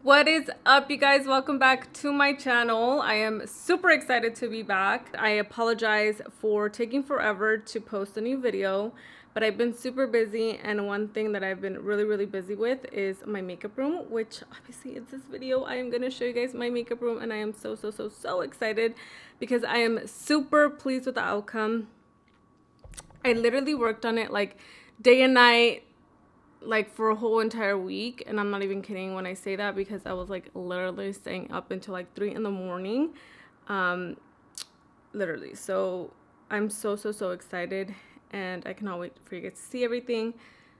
What is up, you guys? Welcome back to my channel. I am super excited to be back. I apologize for taking forever to post a new video, but I've been super busy, and one thing that I've been really busy with is my makeup room, which obviously is this video. I am going to show you guys my makeup room, and I am so excited because I am super pleased with the outcome. I literally worked on it like day and night, like for a whole entire week, and I'm not even kidding when I say that, because I was like literally staying up until like 3 in the morning, literally. So I'm so excited, and I cannot wait for you guys to see everything.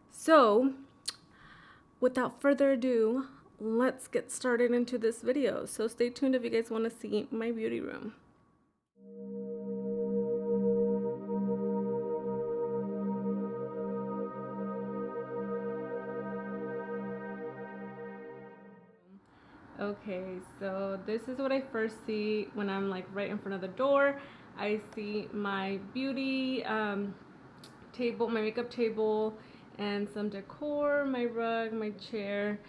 So without further ado, let's get started into this video. So stay tuned if you guys want to see my beauty room. Okay, so this is what I first see when I'm like right in front of the door. I see my beauty table, my makeup table, and some decor, my rug, my chair.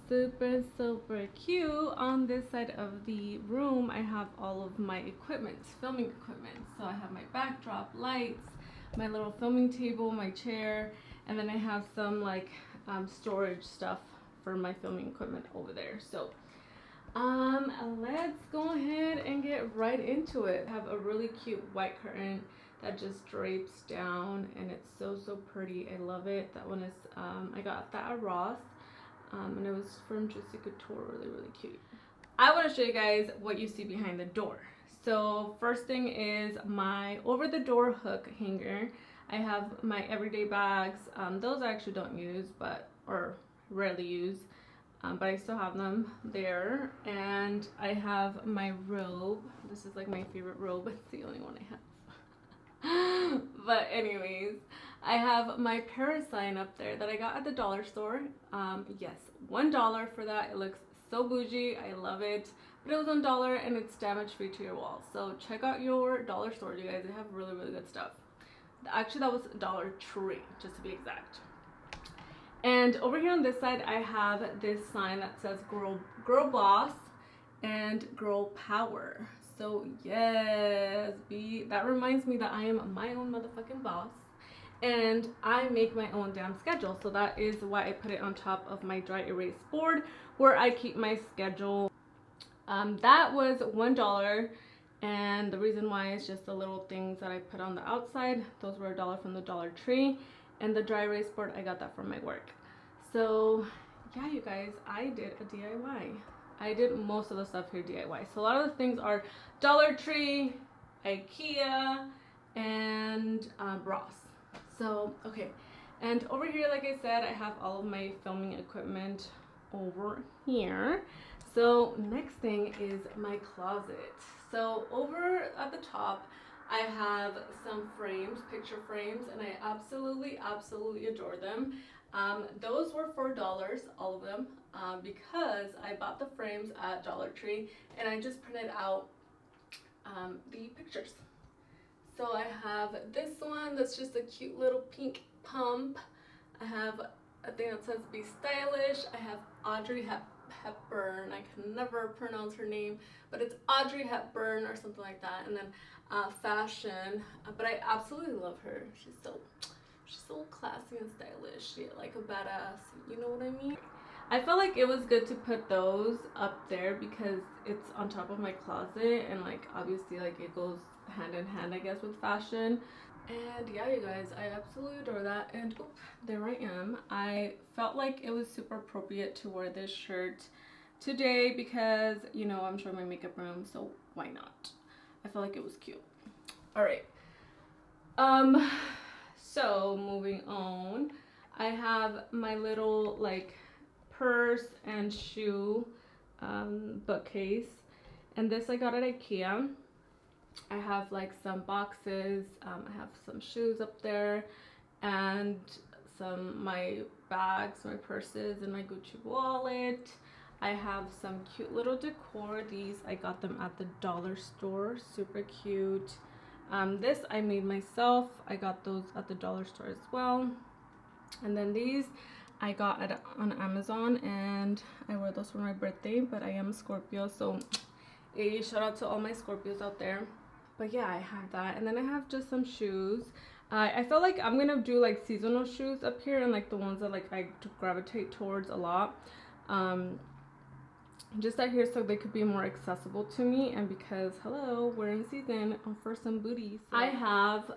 Super cute. On this side of the room, I have all of my equipment, filming equipment. So I have my backdrop, lights, my little filming table, my chair, and then I have some like storage stuff for my filming equipment over there. So let's go ahead and get right into it. I have a really cute white curtain that just drapes down, and it's so pretty. I love it. That one is I got that at Ross, and it was from Juicy Couture. Really cute. I want to show you guys what you see behind the door. So first thing is my over the door hook hanger. I have my everyday bags. Those I actually don't use, or rarely use. But I still have them there. And I have my robe. This is like my favorite robe. It's the only one I have. But anyways, I have my Paris sign up there that I got at the dollar store. Yes, $1 for that. It looks so bougie. I love it. But it was $1, and it's damage free to your wall. So check out your dollar store, you guys. They have really good stuff. Actually, that was Dollar Tree, just to be exact. And over here on this side, I have this sign that says girl boss and girl power. So yes, that reminds me that I am my own motherfucking boss, and I make my own damn schedule. So that is why I put it on top of my dry erase board where I keep my schedule. That was $1, and the reason why is just the little things that I put on the outside. Those were $1 from the Dollar Tree. And the dry erase board, I got that from my work. So yeah, you guys, I did a DIY. I did most of the stuff here DIY. So a lot of the things are Dollar Tree, IKEA, and Ross. So okay, and over here, like I said, I have all of my filming equipment over here. So next thing is my closet. So over at the top, I have some frames, picture frames, and I absolutely adore them. Those were $4, all of them, because I bought the frames at Dollar Tree, and I just printed out the pictures. So I have this one that's just a cute little pink pump. I have a thing that says "Be Stylish." I have Audrey Hepburn. I can never pronounce her name, but it's Audrey Hepburn or something like that. And then fashion, but I absolutely love her. She's so classy and stylish. She like a badass, you know what I mean? I felt like it was good to put those up there because it's on top of my closet, and like obviously like it goes hand in hand, I guess, with fashion. And yeah, you guys, I absolutely adore that. And oop, there I am. I felt like it was super appropriate to wear this shirt today because, you know, I'm showing my makeup room, so why not? I felt like it was cute. All right. So moving on, I have my little like purse and shoe bookcase, and this I got at IKEA. I have like some boxes. I have some shoes up there, and my bags, my purses, and my Gucci wallet. I have some cute little decor. These I got them at the dollar store. Super cute. This I made myself. I got those at the dollar store as well. And then these I got it on Amazon, and I wore those for my birthday, but I am a Scorpio, so a shout out to all my Scorpios out there. But yeah, I have that, and then I have just some shoes. I feel like I'm gonna do like seasonal shoes up here, and like the ones that like I gravitate towards a lot. Just out here so they could be more accessible to me, and because hello, we're in season for some booties. So I have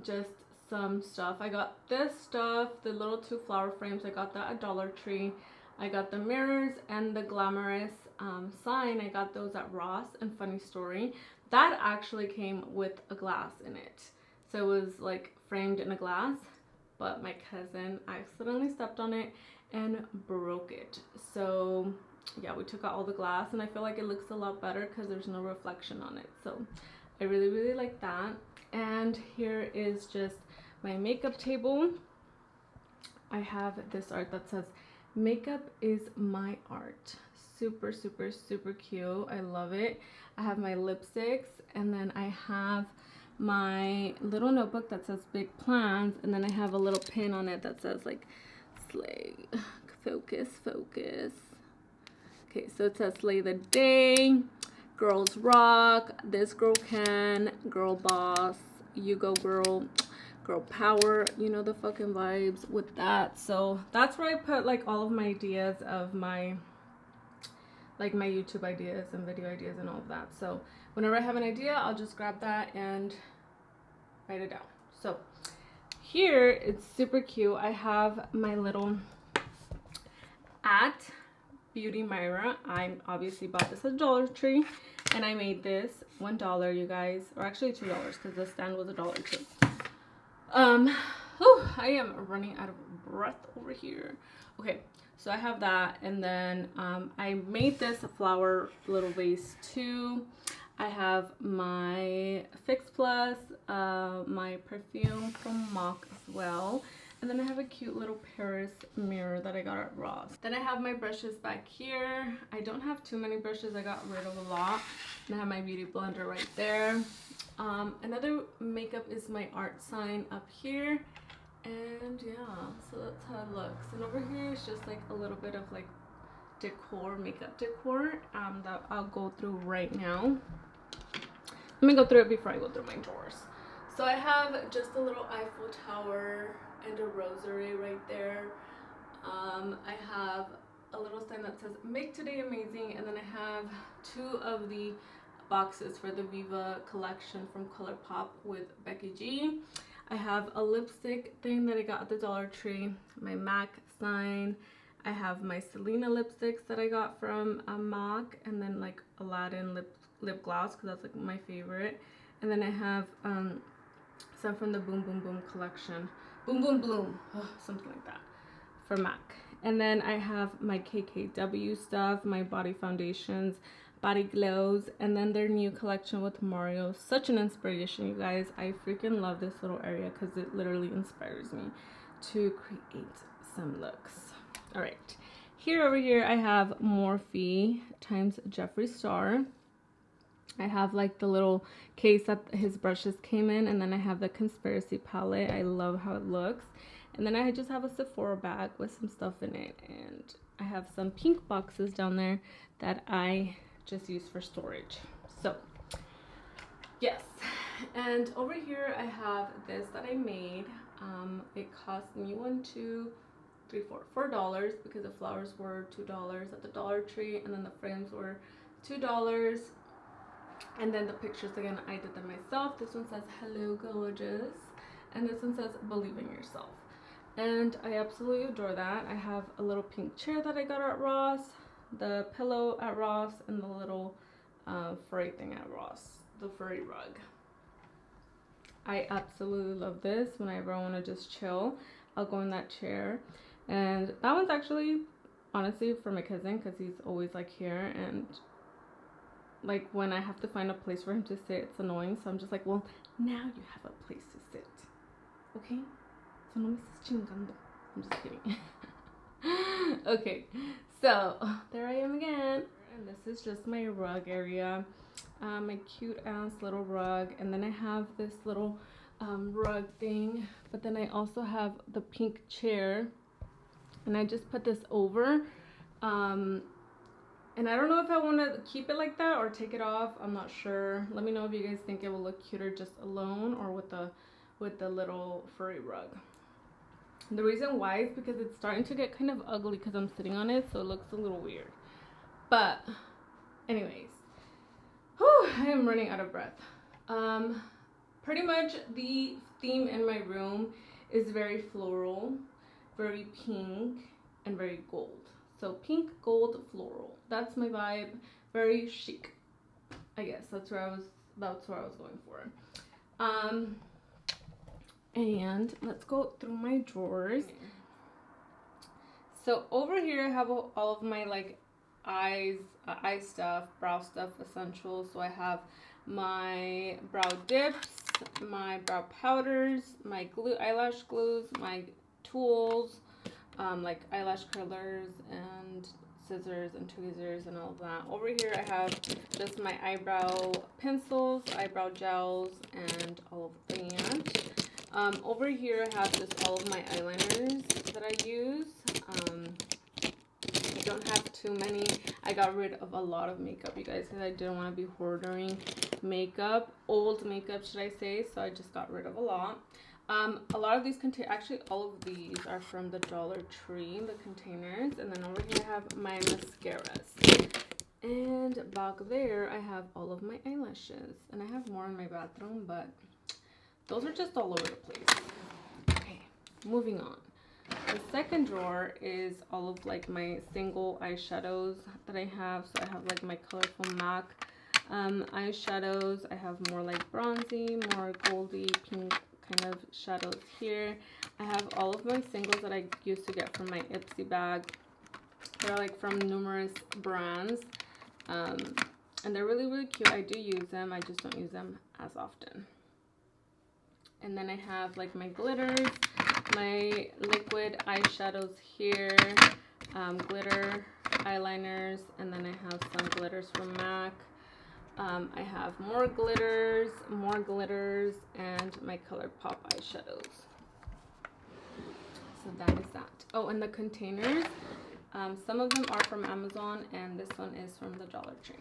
just some stuff. I got this stuff, the little 2 flower frames. I got that at Dollar Tree. I got the mirrors and the glamorous sign. I got those at Ross. And funny story, that actually came with a glass in it, so it was like framed in a glass, but my cousin accidentally stepped on it and broke it. So yeah, we took out all the glass, and I feel like it looks a lot better because there's no reflection on it. So I really like that. And here is just my makeup table. I have this art that says makeup is my art. Super cute. I love it. I have my lipsticks, and then I have my little notebook that says big plans, and then I have a little pin on it that says like slay, focus. Okay, so it says slay the day, girls rock, this girl can, girl boss, you go girl, girl power, you know the fucking vibes with that. So that's where I put like all of my ideas of my like my YouTube ideas and video ideas and all of that. So whenever I have an idea, I'll just grab that and write it down. So here it's super cute. I have my little at BeautyMayra. I obviously bought this at Dollar Tree, and I made this $1, you guys, or actually $2 because the stand was $1 too. I am running out of breath over here. Okay, so I have that, and then I made this a flower little vase too. I have my Fix Plus, my perfume from Mock as well. And then I have a cute little Paris mirror that I got at Ross. Then I have my brushes back here. I don't have too many brushes. I got rid of a lot. And I have my beauty blender right there. Another makeup is my art sign up here. And yeah, so that's how it looks. And over here is just like a little bit of like decor, makeup decor that I'll go through right now. Let me go through it before I go through my drawers. So I have just a little Eiffel Tower and a rosary right there. I have a little sign that says make today amazing, and then I have 2 of the boxes for the Viva collection from ColourPop with Becky G. I have a lipstick thing that I got at the Dollar Tree, my MAC sign. I have my Selena lipsticks that I got from MAC, and then like Aladdin lip gloss because that's like my favorite. And then I have some from the Boom Boom Boom collection. Boom Boom Bloom, something like that, for MAC. And then I have my KKW stuff, my body foundations, body glows, and then their new collection with Mario. Such an inspiration, you guys. I freaking love this little area because it literally inspires me to create some looks. All right, over here I have Morphe times Jeffree Star. I have like the little case that his brushes came in, and then I have the Conspiracy palette. I love how it looks. And then I just have a Sephora bag with some stuff in it, and I have some pink boxes down there that I just use for storage. So yes, and over here I have this that I made. It cost me $4 because the flowers were $2 at the Dollar Tree, and then the frames were $2. And then the pictures, again, I did them myself. This one says hello gorgeous, and this one says believe in yourself, and I absolutely adore that. I have a little pink chair that I got at Ross, the pillow at Ross, and the little furry thing at Ross, the furry rug. I absolutely love this. Whenever I want to just chill, I'll go in that chair. And that one's actually honestly for my cousin because he's always like here, and like when I have to find a place for him to sit, it's annoying. So I'm just like, well, now you have a place to sit, okay? So no me estés chingando. I'm just kidding. Okay, so there I am again, and this is just my rug area, my cute ass little rug. And then I have this little rug thing, but then I also have the pink chair and I just put this over. And I don't know if I want to keep it like that or take it off. I'm not sure. Let me know if you guys think it will look cuter just alone or with the little furry rug. The reason why is because it's starting to get kind of ugly because I'm sitting on it, so it looks a little weird. But anyways, whew, I am running out of breath. Pretty much the theme in my room is very floral, very pink, and very gold. So pink, gold, floral. That's my vibe. Very chic. I guess that's where I was going for. And let's go through my drawers. So over here I have all of my like eye stuff, brow stuff, essentials. So I have my brow dips, my brow powders, my eyelash glues, my tools, like eyelash curlers and scissors and tweezers and all of that. Over here I have just my eyebrow pencils, eyebrow gels, and all of that. Over here I have just all of my eyeliners that I use. I don't have too many. I got rid of a lot of makeup, you guys, because I didn't want to be hoarding makeup, old makeup should I say, so I just got rid of a lot. A lot of these actually all of these are from the Dollar Tree, the containers. And then over here I have my mascaras. And back there I have all of my eyelashes. And I have more in my bathroom, but those are just all over the place. Okay, moving on. The second drawer is all of like my single eyeshadows that I have. So I have like my colorful MAC eyeshadows. I have more like bronzy, more goldy, pink kind of shadows here. I have all of my singles that I used to get from my Ipsy bag. They're like from numerous brands. And they're really, really cute. I do use them. I just don't use them as often. And then I have like my glitters, my liquid eyeshadows here, glitter eyeliners, and then I have some glitters from MAC. I have more glitters, and my ColourPop eyeshadows. So that is that. Oh, and the containers, some of them are from Amazon, and this one is from the Dollar Tree.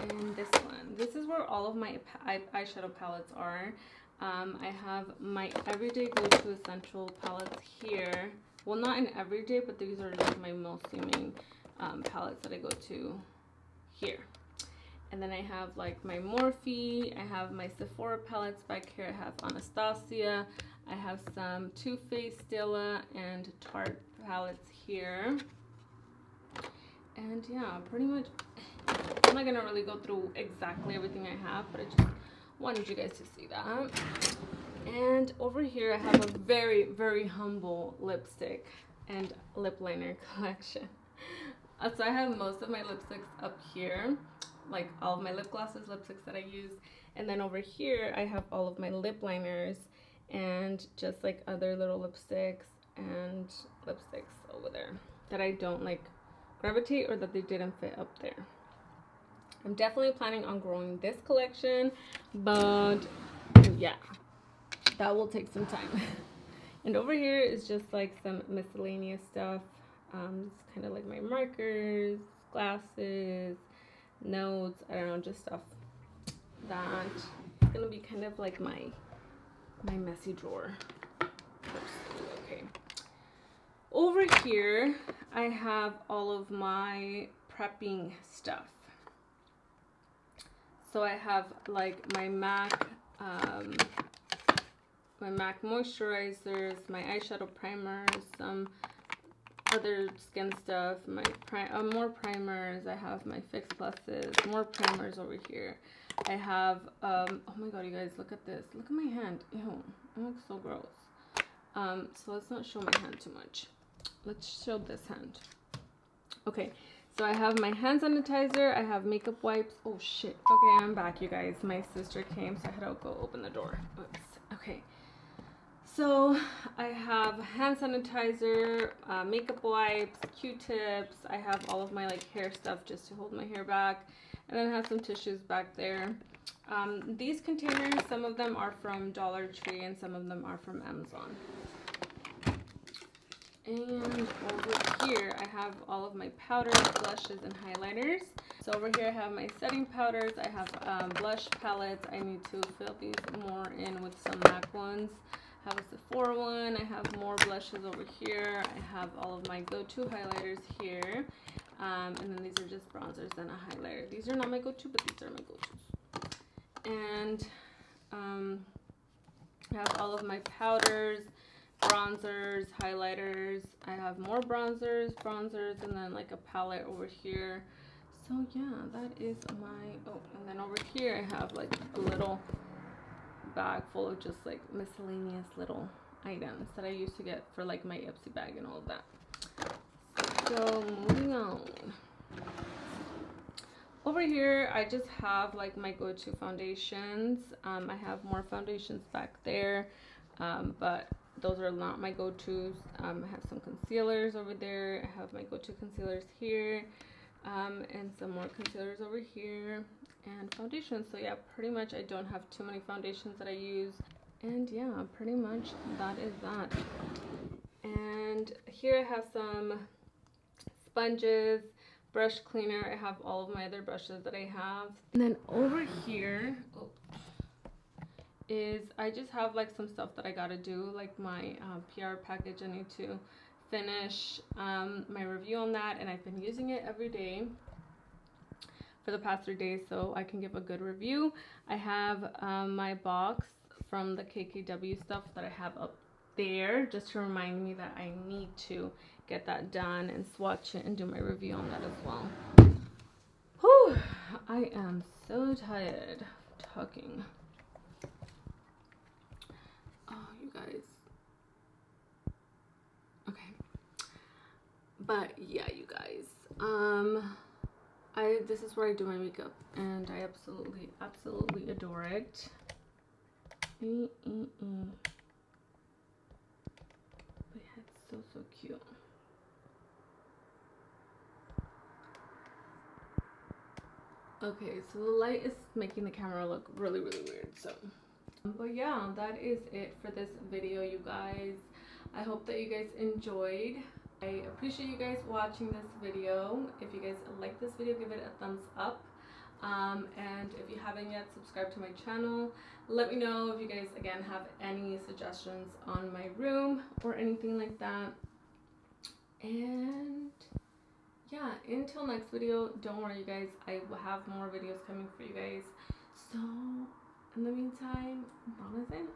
And this one. This is where all of my eyeshadow palettes are. I have my everyday go-to essential palettes here. Well, not in everyday, but these are like my mostly main palettes that I go to here. And then I have like my Morphe. I have my Sephora palettes back here. I have Anastasia. I have some Too Faced, Stila, and Tarte palettes here. And yeah, pretty much. I'm not gonna really go through exactly everything I have, but I just wanted you guys to see that. And over here I have a very, very humble lipstick and lip liner collection. So I have most of my lipsticks up here, like all of my lip glosses, lipsticks that I use. And then over here I have all of my lip liners and just like other little lipsticks and lipsticks over there that I don't like gravitate or that they didn't fit up there. I'm definitely planning on growing this collection, but yeah, that will take some time. And over here is just like some miscellaneous stuff. It's kind of like my markers, glasses, notes, I don't know, just stuff that is gonna be kind of like my messy drawer. Okay. Over here, I have all of my prepping stuff. So I have like my MAC moisturizers, my eyeshadow primers, some other skin stuff, my more primers. I have my Fix Pluses, more primers over here. I have oh my god, you guys, look at this. Look at my hand. Ew, it looks so gross. So let's not show my hand too much. Let's show this hand. Okay. So I have my hand sanitizer, I have makeup wipes. Oh shit. Okay, I'm back, you guys. My sister came, so I had to go open the door. Oops. Okay. So I have hand sanitizer, makeup wipes, Q-tips. I have all of my like hair stuff just to hold my hair back. And then I have some tissues back there. These containers, some of them are from Dollar Tree and some of them are from Amazon. And over here, I have all of my powders, blushes, and highlighters. So over here, I have my setting powders. I have blush palettes. I need to fill these more in with some MAC ones. I have a Sephora one. I have more blushes over here. I have all of my go-to highlighters here. And then these are just bronzers and a highlighter. These are not my go-to, but these are my go-tos. And I have all of my powders, bronzers, highlighters. I have more bronzers, and then like a palette over here. So yeah, that is my, oh, and then over here I have like a little bag full of just like miscellaneous little items that I used to get for like my Ipsy bag and all of that. So moving on. Over here, I just have like my go-to foundations. I have more foundations back there, but those are not my go-tos. I have some concealers over there. I have my go-to concealers here, and some more concealers over here, and foundations. So yeah, pretty much I don't have too many foundations that I use. And yeah, pretty much that is that. And here I have some sponges, brush cleaner. I have all of my other brushes that I have. And then over here is I just have like some stuff that I gotta do, like my PR package. I need to finish my review on that, and I've been using it every day for the past 3 days so I can give a good review. I have my box from the KKW stuff that I have up there just to remind me that I need to get that done and swatch it and do my review on that as well. Whew, I am so tired of talking. Oh, you guys. Okay. But yeah, you guys. This is where I do my makeup, and I absolutely adore it. But yeah, it's so cute. Okay, so the light is making the camera look really weird, so but yeah, that is it for this video, you guys. I hope that you guys enjoyed. I appreciate you guys watching this video. If you guys like this video, give it a thumbs up, and if you haven't yet, subscribe to my channel. Let me know if you guys again have any suggestions on my room or anything like that. And yeah, until next video, don't worry you guys, I will have more videos coming for you guys. So in the meantime, that is it.